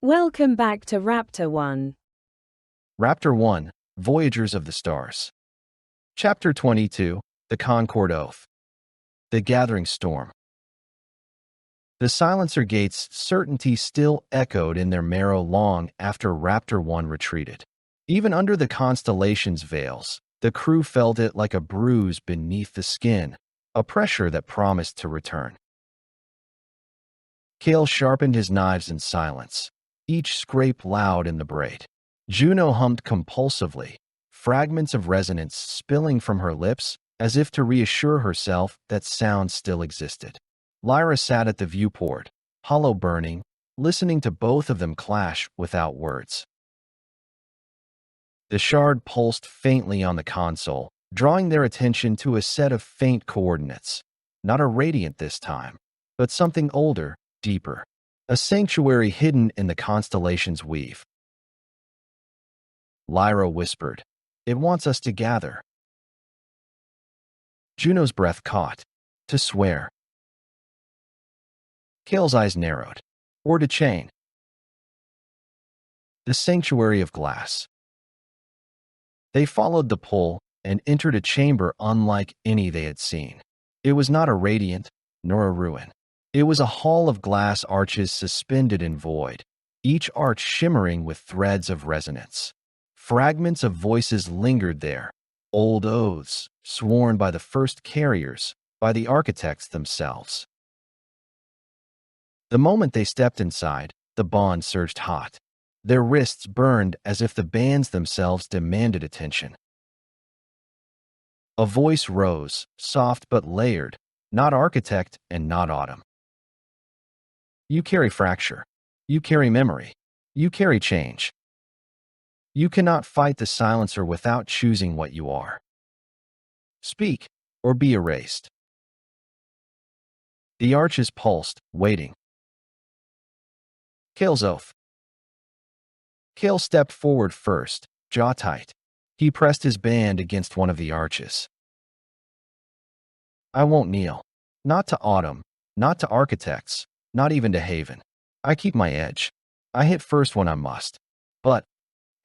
Welcome back to Raptor-One. Raptor-One, Voyagers of the Stars. Chapter 22, The Concord Oath. The Gathering Storm. The silencer gate's certainty still echoed in their marrow long after Raptor-One retreated. Even under the constellation's veils, the crew felt it like a bruise beneath the skin, a pressure that promised to return. Kael sharpened his knives in silence, each scrape loud in the braid. Juno hummed compulsively, fragments of resonance spilling from her lips as if to reassure herself that sound still existed. Lyra sat at the viewport, hollow burning, listening to both of them clash without words. The shard pulsed faintly on the console, drawing their attention to a set of faint coordinates. Not a radiant this time, but something older, deeper. A sanctuary hidden in the constellation's weave. Lyra whispered, "It wants us to gather." Juno's breath caught. To swear. Kael's eyes narrowed. Or to chain. The sanctuary of glass. They followed the pull and entered a chamber unlike any they had seen. It was not a radiant, nor a ruin. It was a hall of glass arches suspended in void, each arch shimmering with threads of resonance. Fragments of voices lingered there, old oaths sworn by the first carriers, by the architects themselves. The moment they stepped inside, the bond surged hot. Their wrists burned as if the bands themselves demanded attention. A voice rose, soft but layered, not architect and not autumn. You carry fracture. You carry memory. You carry change. You cannot fight the silencer without choosing what you are. Speak, or be erased. The arches pulsed, waiting. Kael's oath. Kael stepped forward first, jaw tight. He pressed his band against one of the arches. I won't kneel. Not to autumn, not to architects, not even to Haven. I keep my edge. I hit first when I must. But,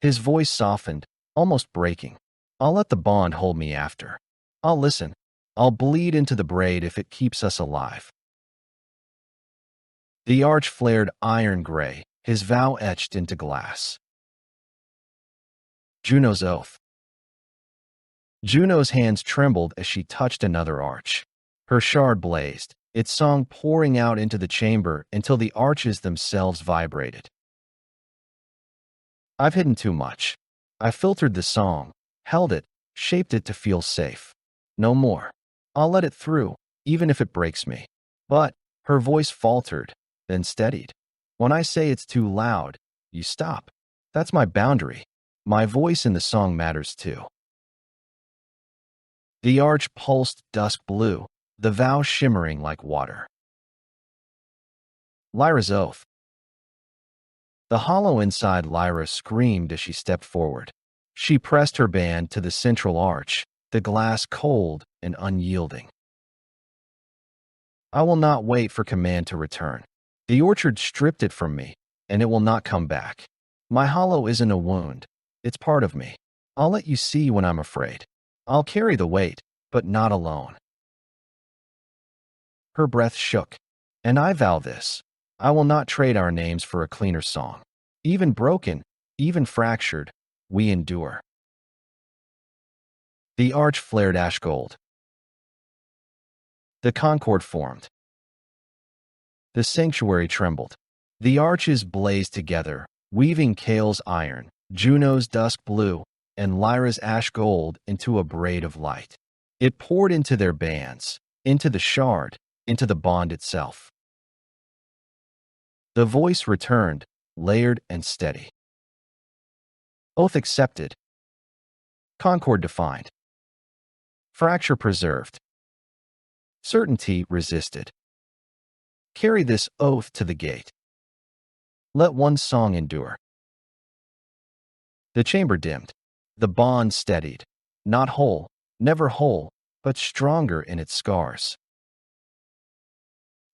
his voice softened, almost breaking. I'll let the bond hold me after. I'll listen. I'll bleed into the braid if it keeps us alive. The arch flared iron gray, his vow etched into glass. Juno's oath. Juno's hands trembled as she touched another arch. Her shard blazed, its song pouring out into the chamber until the arches themselves vibrated. I've hidden too much. I filtered the song, held it, shaped it to feel safe. No more. I'll let it through, even if it breaks me. But, her voice faltered, then steadied. When I say it's too loud, you stop. That's my boundary. My voice in the song matters too. The arch pulsed dusk blue, the vow shimmering like water. Lyra's oath. The hollow inside Lyra screamed as she stepped forward. She pressed her band to the central arch, the glass cold and unyielding. I will not wait for command to return. The orchard stripped it from me, and it will not come back. My hollow isn't a wound. It's part of me. I'll let you see when I'm afraid. I'll carry the weight, but not alone. Her breath shook. And I vow this. I will not trade our names for a cleaner song. Even broken, even fractured, we endure. The arch flared ash gold. The concord formed. The sanctuary trembled. The arches blazed together, weaving Kael's iron, Juno's dusk blue, and Lyra's ash gold into a braid of light. It poured into their bands, into the shard, into the bond itself. The voice returned, layered and steady. Oath accepted. Concord defined. Fracture preserved. Certainty resisted. Carry this oath to the gate. Let one song endure. The chamber dimmed. The bond steadied. Not whole, never whole, but stronger in its scars.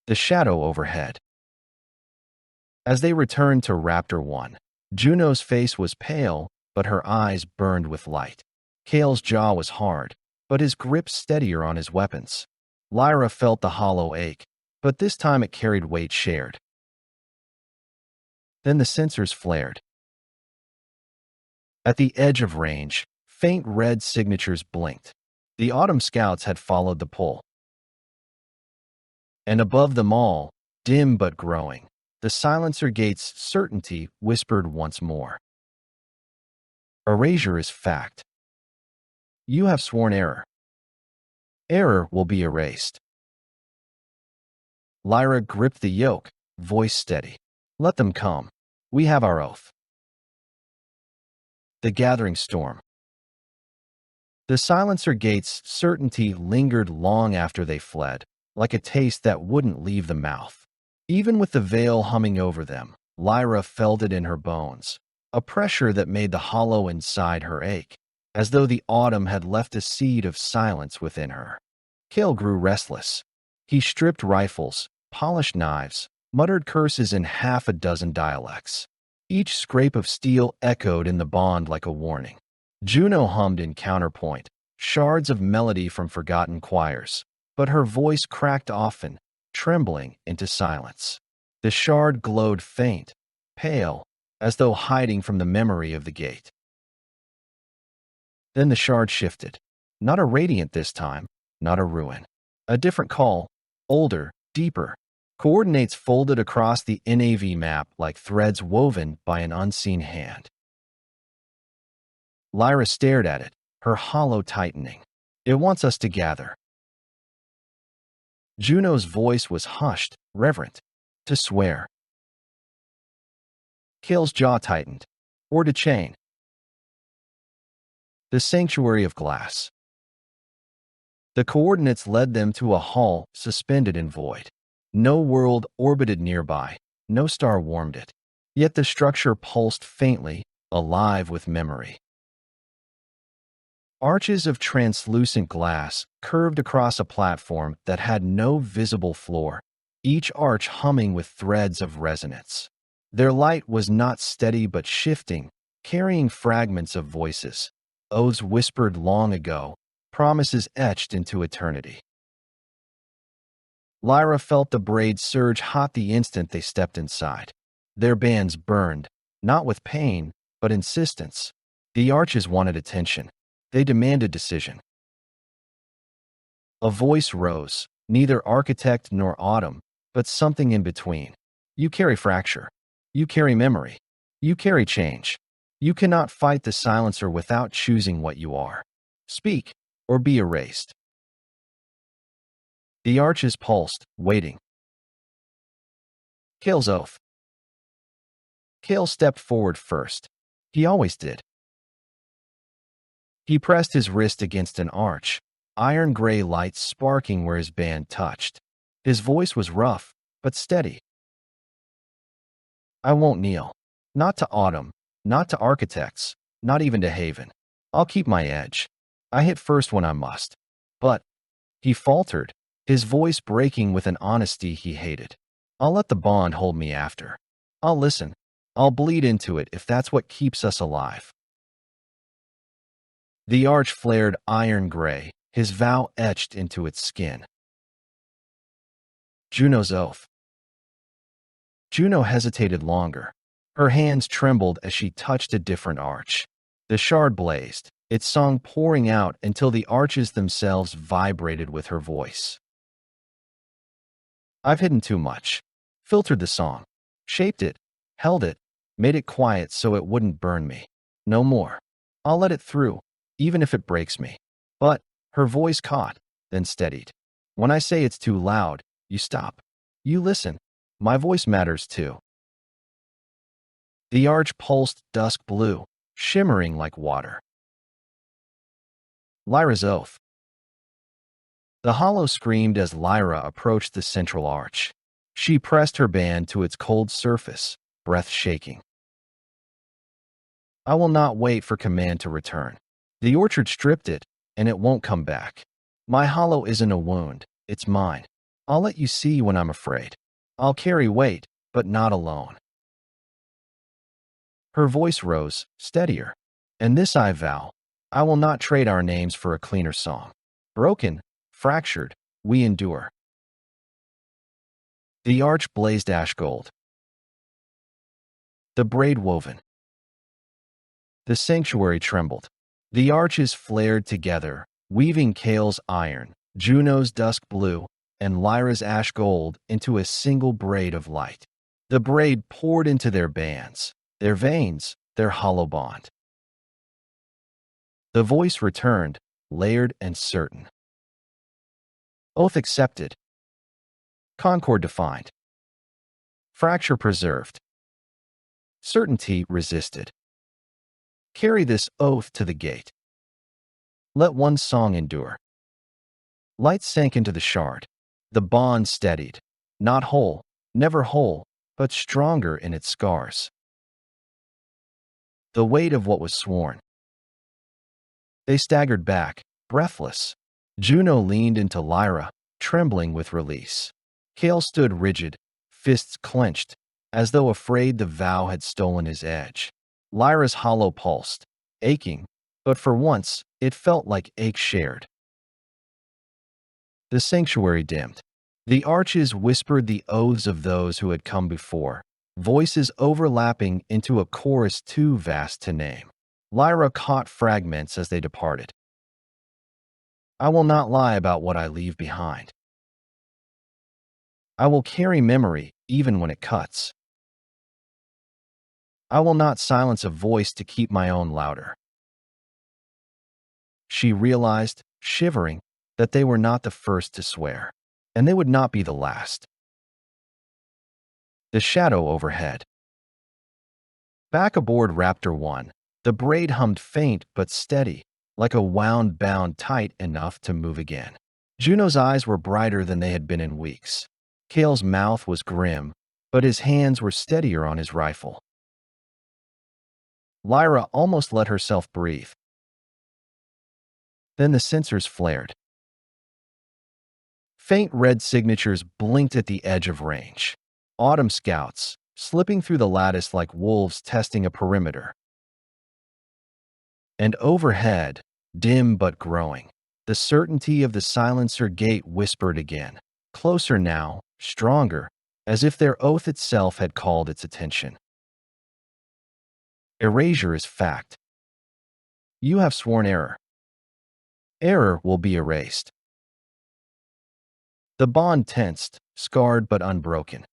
The shadow overhead. As they returned to Raptor-One, Juno's face was pale, but her eyes burned with light. Kael's jaw was hard, but his grip steadier on his weapons. Lyra felt the hollow ache, but this time it carried weight shared. Then the sensors flared. At the edge of range, faint red signatures blinked. The Autumn Scouts had followed the pull. And above them all, dim but growing, the silencer gate's certainty whispered once more. Erasure is fact. You have sworn error. Error will be erased. Lyra gripped the yoke, voice steady. Let them come. We have our oath. The gathering storm. The silencer gate's certainty lingered long after they fled, like a taste that wouldn't leave the mouth. Even with the veil humming over them, Lyra felt it in her bones, a pressure that made the hollow inside her ache, as though the autumn had left a seed of silence within her. Kael grew restless. He stripped rifles, polished knives, muttered curses in half a dozen dialects. Each scrape of steel echoed in the bond like a warning. Juno hummed in counterpoint, shards of melody from forgotten choirs, but her voice cracked often, trembling into silence. The shard glowed faint, pale, as though hiding from the memory of the gate. Then the shard shifted. Not a radiant this time, not a ruin. A different call, older, deeper. Coordinates folded across the NAV map like threads woven by an unseen hand. Lyra stared at it, her hollow tightening. It wants us to gather. Juno's voice was hushed, reverent. To swear. Kael's jaw tightened. Or to chain. The sanctuary of glass. The coordinates led them to a hall suspended in void. No world orbited nearby, no star warmed it. Yet the structure pulsed faintly, alive with memory. Arches of translucent glass curved across a platform that had no visible floor, each arch humming with threads of resonance. Their light was not steady but shifting, carrying fragments of voices, oaths whispered long ago, promises etched into eternity. Lyra felt the braids surge hot the instant they stepped inside. Their bands burned, not with pain, but insistence. The arches wanted attention. They demanded decision. A voice rose, neither architect nor autumn, but something in between. You carry fracture. You carry memory. You carry change. You cannot fight the silencer without choosing what you are. Speak, or be erased. The arches pulsed, waiting. Kael's oath. Kael stepped forward first. He always did. He pressed his wrist against an arch, iron-gray light sparking where his band touched. His voice was rough, but steady. I won't kneel. Not to autumn, not to architects, not even to Haven. I'll keep my edge. I hit first when I must. But, he faltered, his voice breaking with an honesty he hated. I'll let the bond hold me after. I'll listen. I'll bleed into it if that's what keeps us alive. The arch flared iron gray, his vow etched into its skin. Juno's oath. Juno hesitated longer. Her hands trembled as she touched a different arch. The shard blazed, its song pouring out until the arches themselves vibrated with her voice. I've hidden too much. Filtered the song. Shaped it. Held it. Made it quiet so it wouldn't burn me. No more. I'll let it through, even if it breaks me. But, her voice caught, then steadied. When I say it's too loud, you stop. You listen. My voice matters too. The arch pulsed dusk blue, shimmering like water. Lyra's oath. The hollow screamed as Lyra approached the central arch. She pressed her band to its cold surface, breath shaking. I will not wait for command to return. The orchard stripped it, and it won't come back. My hollow isn't a wound, it's mine. I'll let you see when I'm afraid. I'll carry weight, but not alone. Her voice rose, steadier. And this I vow, I will not trade our names for a cleaner song. Broken, fractured, we endure. The arch blazed ash gold. The braid woven. The sanctuary trembled. The arches flared together, weaving Kael's iron, Juno's dusk blue, and Lyra's ash gold into a single braid of light. The braid poured into their bands, their veins, their hollow bond. The voice returned, layered and certain. Oath accepted. Concord defined. Fracture preserved. Certainty resisted. Carry this oath to the gate. Let one song endure. Light sank into the shard. The bond steadied. Not whole, never whole, but stronger in its scars. The weight of what was sworn. They staggered back, breathless. Juno leaned into Lyra, trembling with release. Kael stood rigid, fists clenched, as though afraid the vow had stolen his edge. Lyra's hollow pulsed, aching, but for once, it felt like ache shared. The sanctuary dimmed. The arches whispered the oaths of those who had come before, voices overlapping into a chorus too vast to name. Lyra caught fragments as they departed. I will not lie about what I leave behind. I will carry memory even when it cuts. I will not silence a voice to keep my own louder. She realized, shivering, that they were not the first to swear, and they would not be the last. The shadow overhead. Back aboard Raptor-One, the braid hummed faint but steady, like a wound bound tight enough to move again. Juno's eyes were brighter than they had been in weeks. Kael's mouth was grim, but his hands were steadier on his rifle. Lyra almost let herself breathe. Then the sensors flared. Faint red signatures blinked at the edge of range. Autumn scouts, slipping through the lattice like wolves testing a perimeter. And overhead, dim but growing, the certainty of the silencer gate whispered again, closer now, stronger, as if their oath itself had called its attention. Erasure is fact. You have sworn error. Error will be erased. The bond tensed, scarred but unbroken.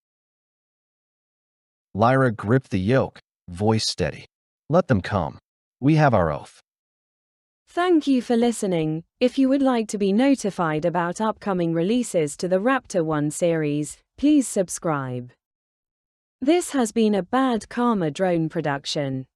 Lyra gripped the yoke, voice steady. Let them come. We have our oath. Thank you for listening. If you would like to be notified about upcoming releases to the Raptor-One series, please subscribe. This has been a Bad Karma Drone production.